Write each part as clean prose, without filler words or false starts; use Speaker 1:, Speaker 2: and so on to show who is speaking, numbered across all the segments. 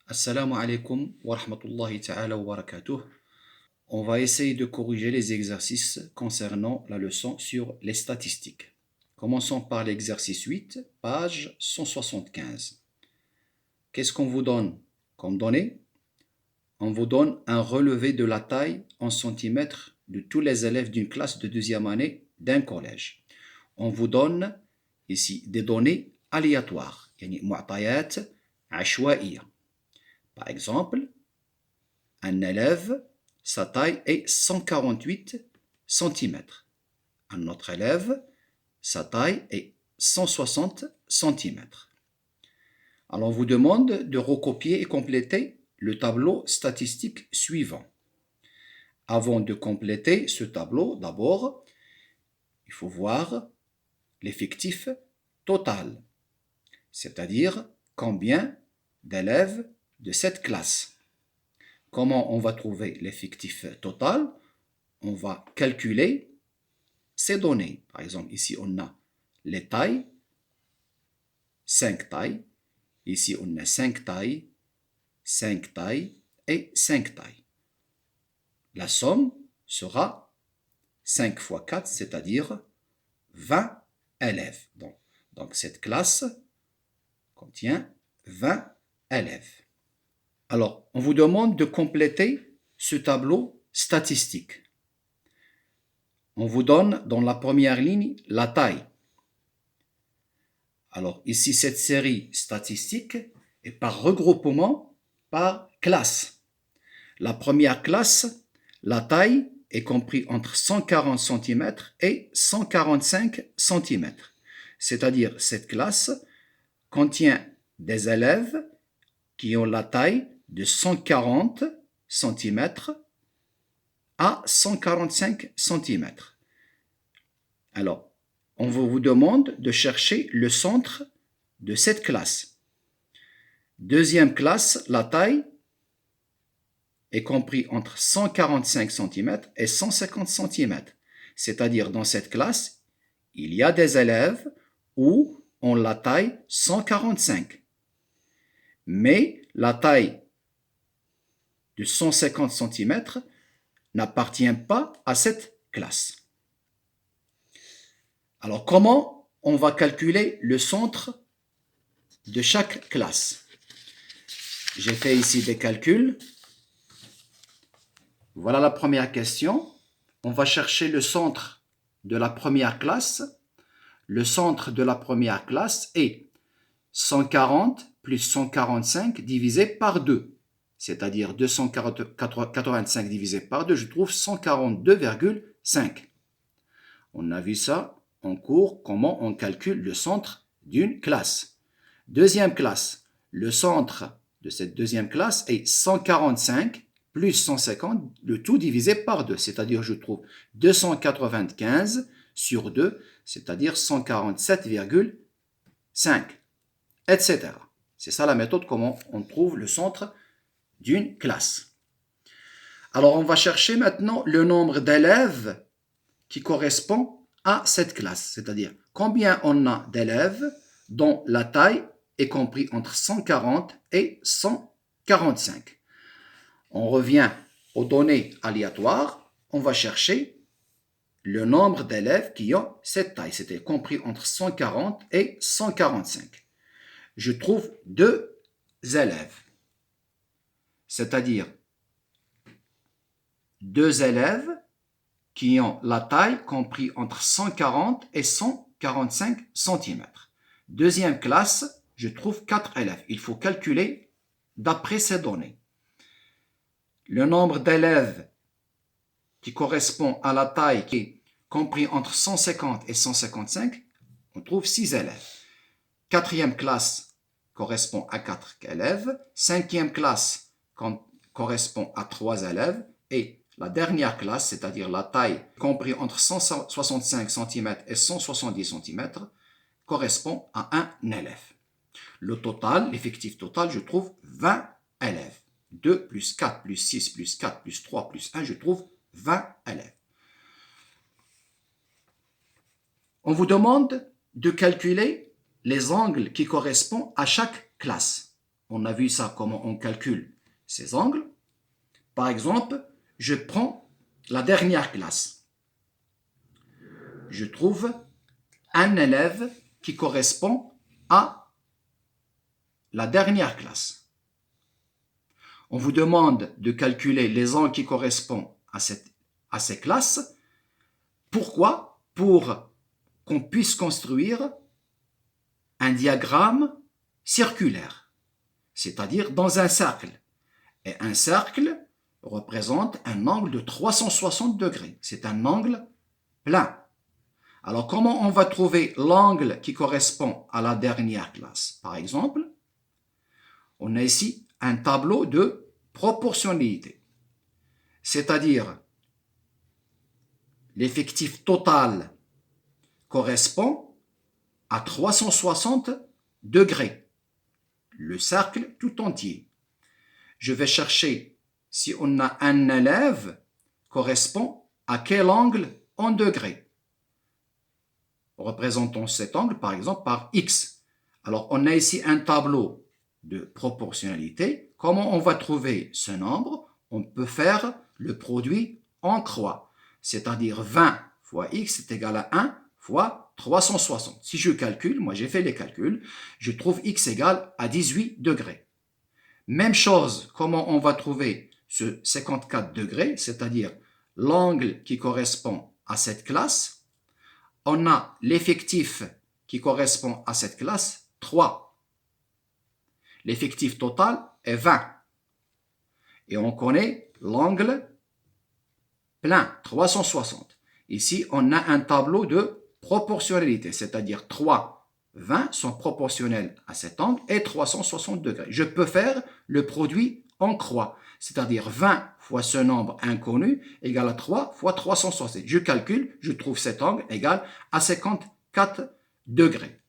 Speaker 1: Assalamu alaikum wa rahmatullahi ta'ala wa barakatuh. On va essayer de corriger les exercices concernant la leçon sur les statistiques. Commençons par l'exercice 8, page 175. Qu'est-ce qu'on vous donne comme donnée? On vous donne un relevé de la taille en centimètres de tous les élèves d'une classe de deuxième année d'un collège. On vous donne ici des données aléatoires, يعني معطيات عشوائية. Par exemple, un élève, sa taille est 148 cm. Un autre élève, sa taille est 160 cm. Alors on vous demande de recopier et compléter le tableau statistique suivant. Avant de compléter ce tableau, d'abord, il faut voir l'effectif total, c'est-à-dire combien d'élèves de cette classe. Comment on va trouver l'effectif total? On va calculer ces données. Par exemple, ici, on a les tailles, 5 tailles. Ici, on a 5 tailles, 5 tailles et 5 tailles. La somme sera 5 fois 4, c'est-à-dire 20 élèves. Donc cette classe contient 20 élèves. Alors, on vous demande de compléter ce tableau statistique. On vous donne dans la première ligne la taille. Alors ici, cette série statistique est par regroupement par classe. La première classe, la taille est comprise entre 140 cm et 145 cm. C'est-à-dire cette classe contient des élèves qui ont la taille de 140 cm à 145 cm. Alors, on vous demande de chercher le centre de cette classe. Deuxième classe, la taille est comprise entre 145 cm et 150 cm. C'est-à-dire, dans cette classe, il y a des élèves où on la taille 145. Mais la taille de 150 cm n'appartient pas à cette classe. Alors, comment on va calculer le centre de chaque classe? J'ai fait ici des calculs. Voilà la première question. On va chercher le centre de la première classe. Le centre de la première classe est 140 plus 145 divisé par 2. C'est-à-dire 285 divisé par 2, je trouve 142,5. On a vu ça en cours, comment on calcule le centre d'une classe. Deuxième classe, le centre de cette deuxième classe est 145 plus 150, le tout divisé par 2, c'est-à-dire je trouve 295 sur 2, c'est-à-dire 147,5, etc. C'est ça la méthode comment on trouve le centre d'une classe. Alors on va chercher maintenant le nombre d'élèves qui correspond à cette classe, c'est-à-dire combien on a d'élèves dont la taille est comprise entre 140 et 145. On revient aux données aléatoires, on va chercher le nombre d'élèves qui ont cette taille, c'était compris entre 140 et 145. Je trouve 2 élèves, c'est-à-dire 2 élèves qui ont la taille comprise entre 140 et 145 cm. Deuxième classe, je trouve 4 élèves. Il faut calculer d'après ces données. Le nombre d'élèves qui correspond à la taille qui est compris entre 150 et 155, on trouve 6 élèves. Quatrième classe correspond à 4 élèves. Cinquième classe correspond à 3 élèves. Et la dernière classe, c'est-à-dire la taille comprise entre 165 cm et 170 cm, correspond à un élève. Le total, l'effectif total, je trouve 20 élèves. 2 plus 4 plus 6 plus 4 plus 3 plus 1, je trouve 20 élèves. On vous demande de calculer les angles qui correspondent à chaque classe. on a vu ça, comment on calcule ces angles. Par exemple, je prends la dernière classe. Je trouve un élève qui correspond à la dernière classe. On vous demande de calculer les angles qui correspondent à ces classes. Pourquoi? Pour qu'on puisse construire un diagramme circulaire, c'est-à-dire dans un cercle. Et un cercle représente un angle de 360 degrés. C'est un angle plein. Alors, comment on va trouver l'angle qui correspond à la dernière classe? Par exemple, on a ici un tableau de proportionnalité, c'est-à-dire l'effectif total correspond à 360 degrés, le cercle tout entier. Je vais chercher si on a un élève correspond à quel angle en degrés. Représentons cet angle par exemple par x. Alors on a ici un tableau de proportionnalité. Comment on va trouver ce nombre? On peut faire le produit en croix, c'est-à-dire 20 fois x est égal à 1 fois 360. Si je calcule, moi j'ai fait les calculs, je trouve x égale à 18 degrés. Même chose, comment on va trouver ce 54 degrés, c'est-à-dire l'angle qui correspond à cette classe. On a l'effectif qui correspond à cette classe, 3. L'effectif total est 20. Et on connaît l'angle plein, 360. Ici, on a un tableau de proportionnalité, c'est-à-dire 3, 20 sont proportionnels à cet angle et 360 degrés. Je peux faire le produit en croix, c'est-à-dire 20 fois ce nombre inconnu égale à 3 fois 360. Je calcule, je trouve cet angle égal à 54 degrés.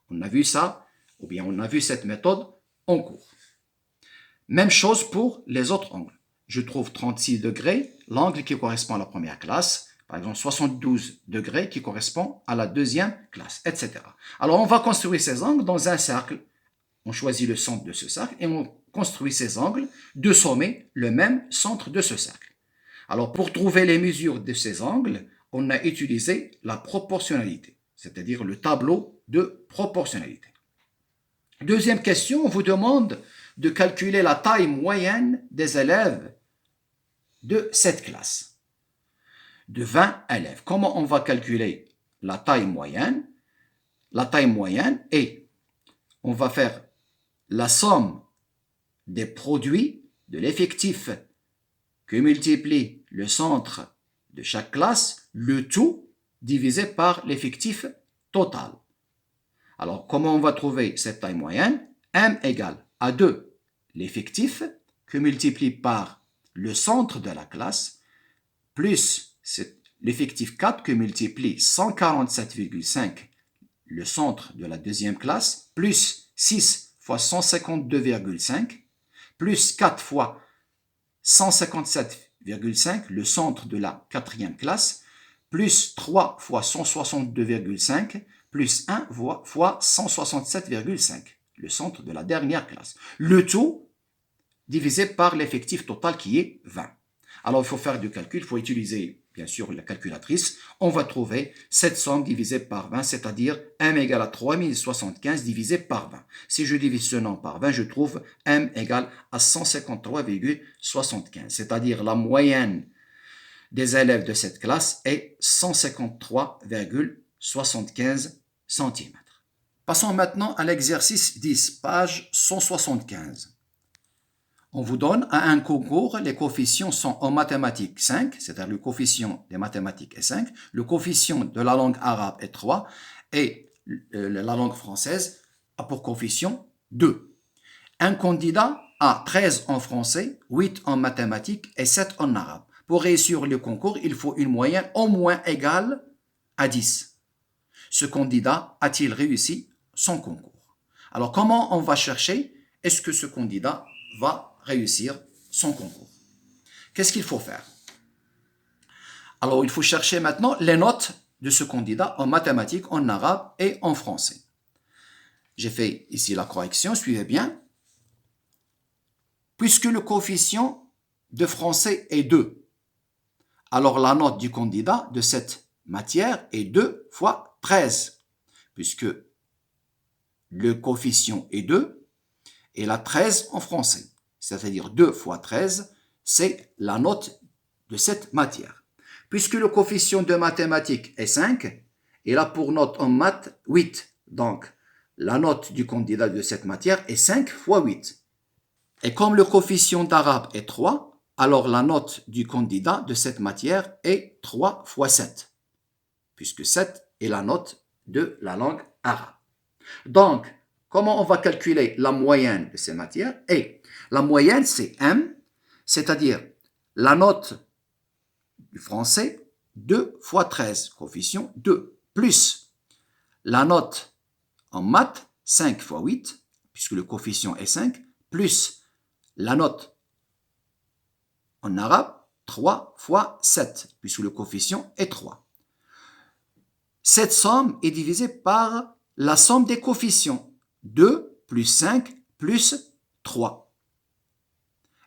Speaker 1: On a vu ça, ou bien on a vu cette méthode en cours. Même chose pour les autres angles. Je trouve 36 degrés, l'angle qui correspond à la première classe, par exemple 72 degrés qui correspond à la deuxième classe, etc. Alors on va construire ces angles dans un cercle. On choisit le centre de ce cercle et on construit ces angles de sommer le même centre de ce cercle. Alors pour trouver les mesures de ces angles, on a utilisé la proportionnalité, c'est-à-dire le tableau de proportionnalité. Deuxième question, on vous demande de calculer la taille moyenne des élèves de cette classe, de 20 élèves. Comment on va calculer la taille moyenne? La taille moyenne est, on va faire la somme des produits de l'effectif que multiplie le centre de chaque classe, le tout divisé par l'effectif total. Alors, comment on va trouver cette taille moyenne? M égale à 2, l'effectif que multiplie par le centre de la classe, plus l'effectif 4 que multiplie 147,5, le centre de la deuxième classe, plus 6 fois 152,5, plus 4 fois 157,5, le centre de la quatrième classe, plus 3 fois 162,5, plus 1 fois 167,5, le centre de la dernière classe. Le tout divisé par l'effectif total qui est 20. Alors, il faut faire du calcul, il faut utiliser, bien sûr, la calculatrice. On va trouver cette somme divisée par 20, c'est-à-dire M égale à 3075 divisé par 20. Si je divise ce nombre par 20, je trouve M égale à 153,75, c'est-à-dire la moyenne des élèves de cette classe est 153,75 cm. Passons maintenant à l'exercice 10, page 175. On vous donne à un concours, les coefficients sont en mathématiques 5, c'est-à-dire le coefficient des mathématiques est 5, le coefficient de la langue arabe est 3 et la langue française a pour coefficient 2. Un candidat a 13 en français, 8 en mathématiques et 7 en arabe. Pour réussir le concours, il faut une moyenne au moins égale à 10. Ce candidat a-t-il réussi son concours? Alors comment on va chercher est-ce que ce candidat va réussir son concours? Qu'est-ce qu'il faut faire? Alors, il faut chercher maintenant les notes de ce candidat en mathématiques, en arabe et en français. J'ai fait ici la correction, suivez bien. puisque le coefficient de français est 2, alors la note du candidat de cette matière est 2 fois 13, puisque le coefficient est 2 et la 13 en français. C'est-à-dire 2 fois 13, c'est la note de cette matière. Puisque le coefficient de mathématiques est 5, il a pour note en maths 8. Donc, la note du candidat de cette matière est 5 fois 8. Et comme le coefficient d'arabe est 3, alors la note du candidat de cette matière est 3 fois 7, puisque 7 est la note de la langue arabe. Donc, comment on va calculer la moyenne de ces matières? Et la moyenne, c'est M, c'est-à-dire la note du français 2 fois 13, coefficient 2, plus la note en maths 5 fois 8, puisque le coefficient est 5, plus la note en arabe 3 fois 7, puisque le coefficient est 3. Cette somme est divisée par la somme des coefficients, 2 plus 5 plus 3.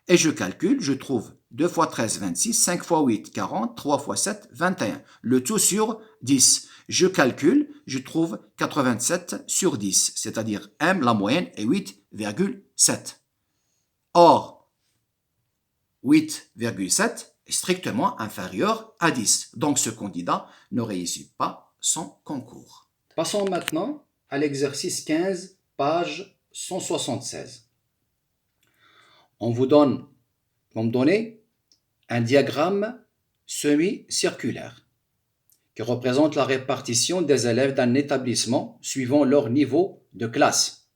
Speaker 1: Et je calcule, je trouve 2 fois 13, 26, 5 fois 8, 40, 3 fois 7, 21. Le tout sur 10. Je calcule, je trouve 87 sur 10, c'est-à-dire M, la moyenne, est 8,7. Or, 8,7 est strictement inférieur à 10. Donc ce candidat ne réussit pas son concours. Passons maintenant à l'exercice 15, page 176. On vous donne comme donnée un diagramme semi-circulaire qui représente la répartition des élèves d'un établissement suivant leur niveau de classe.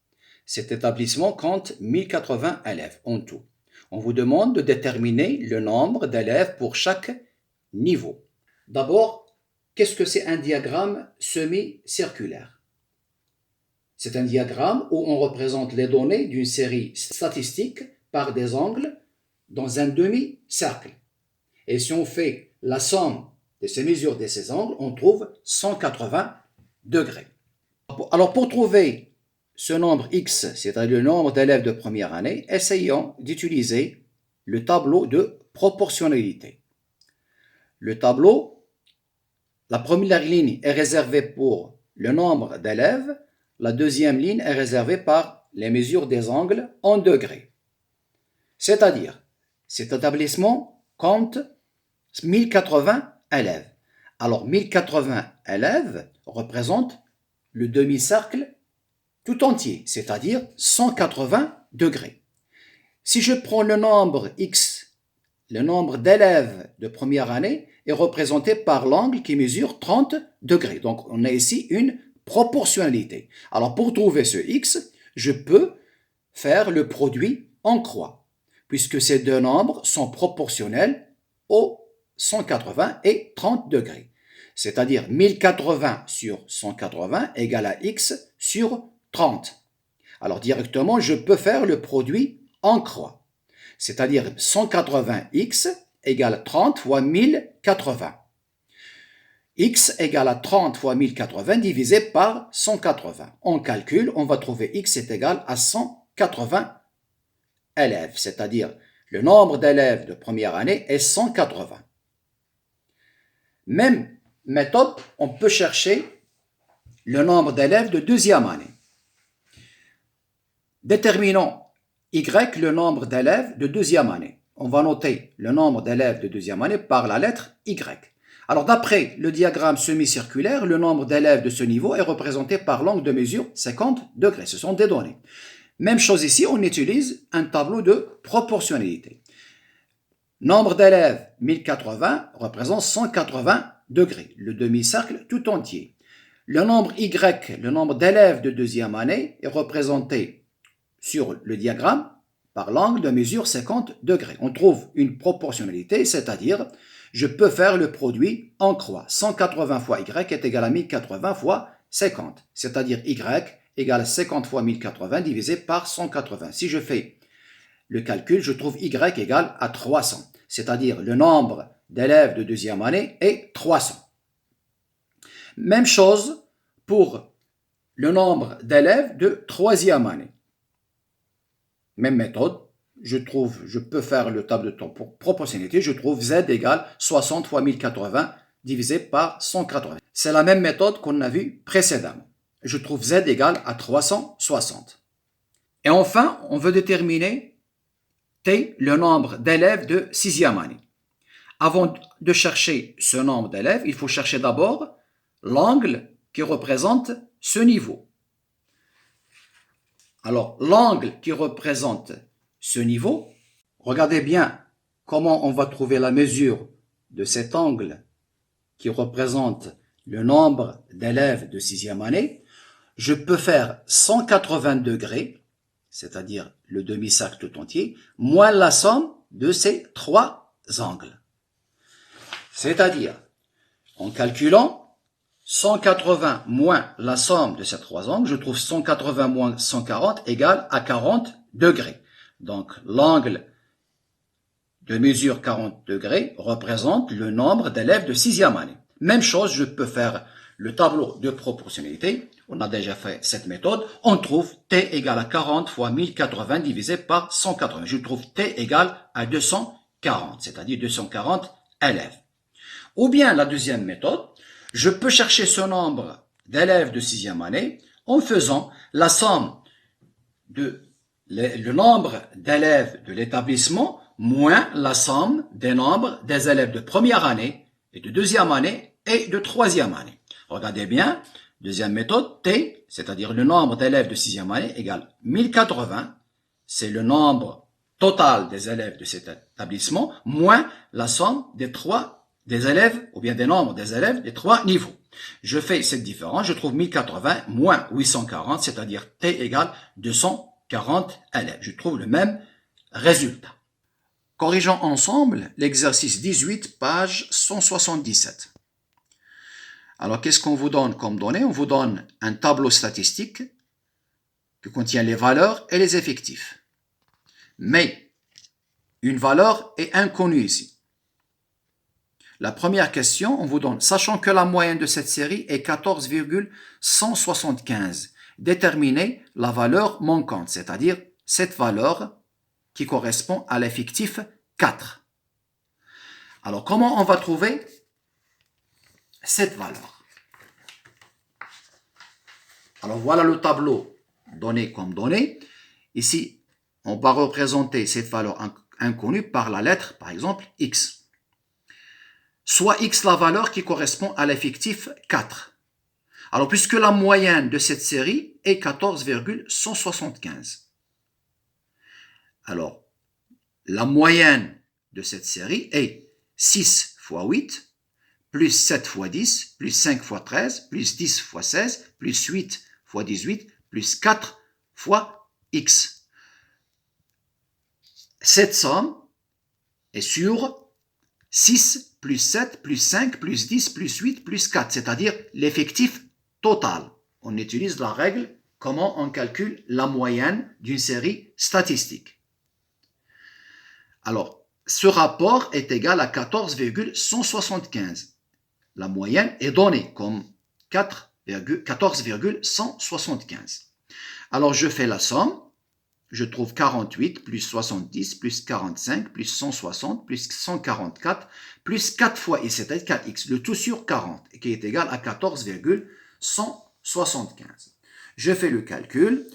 Speaker 1: Cet établissement compte 1080 élèves en tout. On vous demande de déterminer le nombre d'élèves pour chaque niveau. D'abord, qu'est-ce que c'est un diagramme semi-circulaire? C'est un diagramme où on représente les données d'une série statistique par des angles dans un demi-cercle. Et si on fait la somme de ces mesures de ces angles, on trouve 180 degrés. Alors pour trouver ce nombre x, c'est-à-dire le nombre d'élèves de première année, essayons d'utiliser le tableau de proportionnalité. Le tableau, la première ligne est réservée pour le nombre d'élèves, la deuxième ligne est réservée par les mesures des angles en degrés. C'est-à-dire, cet établissement compte 1080 élèves. Alors 1080 élèves représentent le demi-cercle tout entier, c'est-à-dire 180 degrés. Si je prends le nombre x, le nombre d'élèves de première année est représenté par l'angle qui mesure 30 degrés. Donc on a ici une proportionnalité. Alors pour trouver ce x, je peux faire le produit en croix, puisque ces deux nombres sont proportionnels aux 180 et 30 degrés. C'est-à-dire 1080 sur 180 égale à x sur 30. Alors directement, je peux faire le produit en croix. C'est-à-dire 180x égale 30 fois 1080. X égale à 30 fois 1080 divisé par 180. On calcule, on va trouver x est égal à 180 élèves, c'est-à-dire le nombre d'élèves de première année est 180. Même méthode, on peut chercher le nombre d'élèves de deuxième année. Déterminons y, le nombre d'élèves de deuxième année. On va noter le nombre d'élèves de deuxième année par la lettre y. Alors d'après le diagramme semi-circulaire, le nombre d'élèves de ce niveau est représenté par l'angle de mesure 50 degrés. Ce sont des données. Même chose ici, on utilise un tableau de proportionnalité. Nombre d'élèves 1080 représente 180 degrés, le demi-cercle tout entier. Le nombre y, le nombre d'élèves de deuxième année, est représenté sur le diagramme par l'angle de mesure 50 degrés. On trouve une proportionnalité, c'est-à-dire je peux faire le produit en croix. 180 fois y est égal à 1080 fois 50, c'est-à-dire y égale à 50 fois 1080 divisé par 180. Si je fais le calcul, je trouve y égale à 300, c'est-à-dire le nombre d'élèves de deuxième année est 300. Même chose pour le nombre d'élèves de troisième année. Même méthode, je peux faire le tableau de proportionnalité, je trouve Z égale 60 fois 1080 divisé par 180. C'est la même méthode qu'on a vue précédemment. Je trouve Z égale à 360. Et enfin, on veut déterminer T, le nombre d'élèves de 6e année. Avant de chercher ce nombre d'élèves, il faut chercher d'abord l'angle qui représente ce niveau. Alors, l'angle qui représente ce niveau, regardez bien comment on va trouver la mesure de cet angle qui représente le nombre d'élèves de 6e année. Je peux faire 180 degrés, c'est-à-dire le demi-cercle tout entier, moins la somme de ces trois angles. C'est-à-dire, en calculant 180 moins la somme de ces trois angles, je trouve 180 moins 140 égale à 40 degrés. Donc, l'angle de mesure 40 degrés représente le nombre d'élèves de 6e année. Même chose, je peux faire le tableau de proportionnalité. On a déjà fait cette méthode. On trouve T égale à 40 fois 1080 divisé par 180. Je trouve T égale à 240, c'est-à-dire 240 élèves. Ou bien la deuxième méthode, je peux chercher ce nombre d'élèves de 6e année en faisant la somme de le nombre d'élèves de l'établissement moins la somme des nombres des élèves de première année et de deuxième année et de troisième année. Regardez bien, deuxième méthode, T, c'est-à-dire le nombre d'élèves de 6e année égale 1080, c'est le nombre total des élèves de cet établissement moins la somme des élèves, ou bien des nombres des élèves des trois niveaux. Je fais cette différence, je trouve 1080 moins 840, c'est-à-dire T égale 240 élèves. Je trouve le même résultat. Corrigeons ensemble l'exercice 18, page 177. Alors, qu'est-ce qu'on vous donne comme données? On vous donne un tableau statistique qui contient les valeurs et les effectifs. Mais une valeur est inconnue ici. La première question, on vous donne, sachant que la moyenne de cette série est 14,175, déterminez la valeur manquante, c'est-à-dire cette valeur qui correspond à l'effectif 4. Alors, comment on va trouver cette valeur? Alors, voilà le tableau donné comme donné. Ici, on va représenter cette valeur inconnue par la lettre, par exemple, X. Soit X la valeur qui correspond à l'effectif 4. Alors, puisque la moyenne de cette série est 14,175. Alors, la moyenne de cette série est 6 fois 8, plus 7 fois 10, plus 5 fois 13, plus 10 fois 16, plus 8 fois 18, plus 4 fois X. Cette somme est sur 6 plus 7 plus 5 plus 10 plus 8 plus 4, c'est-à-dire l'effectif total. On utilise la règle comment on calcule la moyenne d'une série statistique. Alors, ce rapport est égal à 14,175. La moyenne est donnée comme 14,175. Alors, je fais la somme. Je trouve 48 plus 70 plus 45 plus 160 plus 144 plus 4 fois x, c'est-à-dire 4x, le tout sur 40, qui est égal à 14,175. Je fais le calcul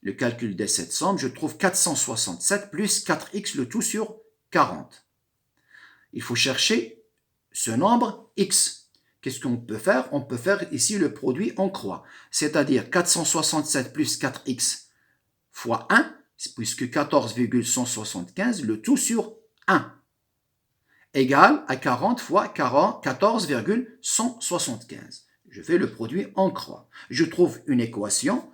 Speaker 1: de cette somme, je trouve 467 plus 4x, le tout sur 40. Il faut chercher ce nombre x. Qu'est-ce qu'on peut faire? On peut faire ici le produit en croix, c'est-à-dire 467 plus 4x fois 1, puisque 14,175, le tout sur 1, égale à 40 fois 14,175. Je fais le produit en croix. Je trouve une équation,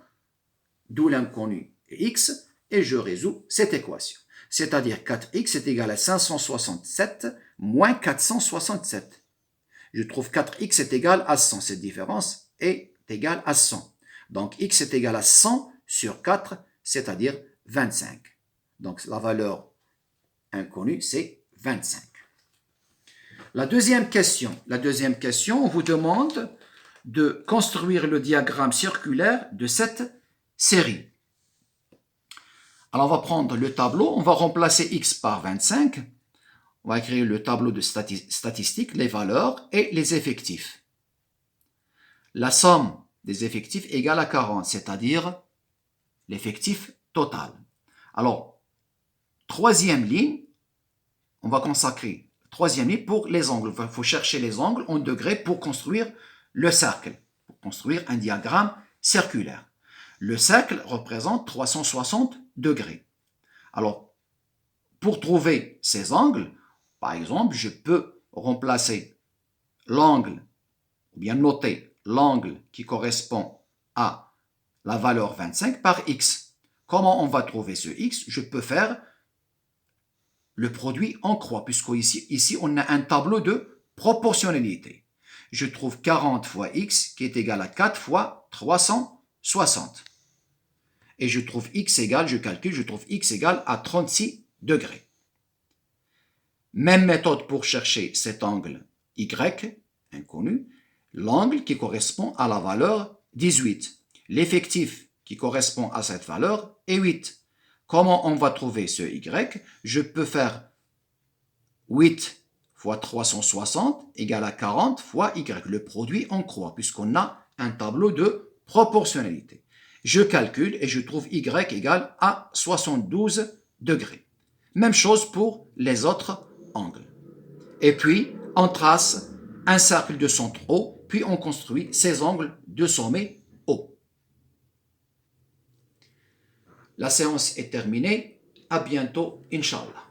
Speaker 1: d'où l'inconnu x, et je résous cette équation. C'est-à-dire 4x est égal à 567 moins 467. Je trouve 4x est égal à 100. Cette différence est égale à 100. Donc x est égal à 100 sur 4, c'est-à-dire 25. Donc la valeur inconnue, c'est 25. La deuxième question, on vous demande de construire le diagramme circulaire de cette série. Alors, on va prendre le tableau, on va remplacer x par 25. On va créer le tableau de statistiques, les valeurs et les effectifs. La somme des effectifs égale à 40, c'est-à-dire l'effectif total. Alors, troisième ligne, on va consacrer troisième ligne pour les angles. Il faut chercher les angles en degrés pour construire le cercle, pour construire un diagramme circulaire. Le cercle représente 360 degrés. Alors, pour trouver ces angles, par exemple, je peux remplacer l'angle, ou bien noter l'angle qui correspond à la valeur 25 par x. Comment on va trouver ce x? Je peux faire le produit en croix, puisqu'ici, on a un tableau de proportionnalité. Je trouve 40 fois x qui est égal à 4 fois 360. Et je trouve x égale, je calcule, je trouve x égale à 36 degrés. Même méthode pour chercher cet angle y, inconnu, l'angle qui correspond à la valeur 18. L'effectif qui correspond à cette valeur est 8. Comment on va trouver ce y? Je peux faire 8 fois 360 égale à 40 fois y, le produit en croix, puisqu'on a un tableau de proportionnalité. Je calcule et je trouve y égale à 72 degrés. Même chose pour les autres angles. Et puis, on trace un cercle de centre O, puis on construit ces angles de sommet O. La séance est terminée. À bientôt, Inch'Allah.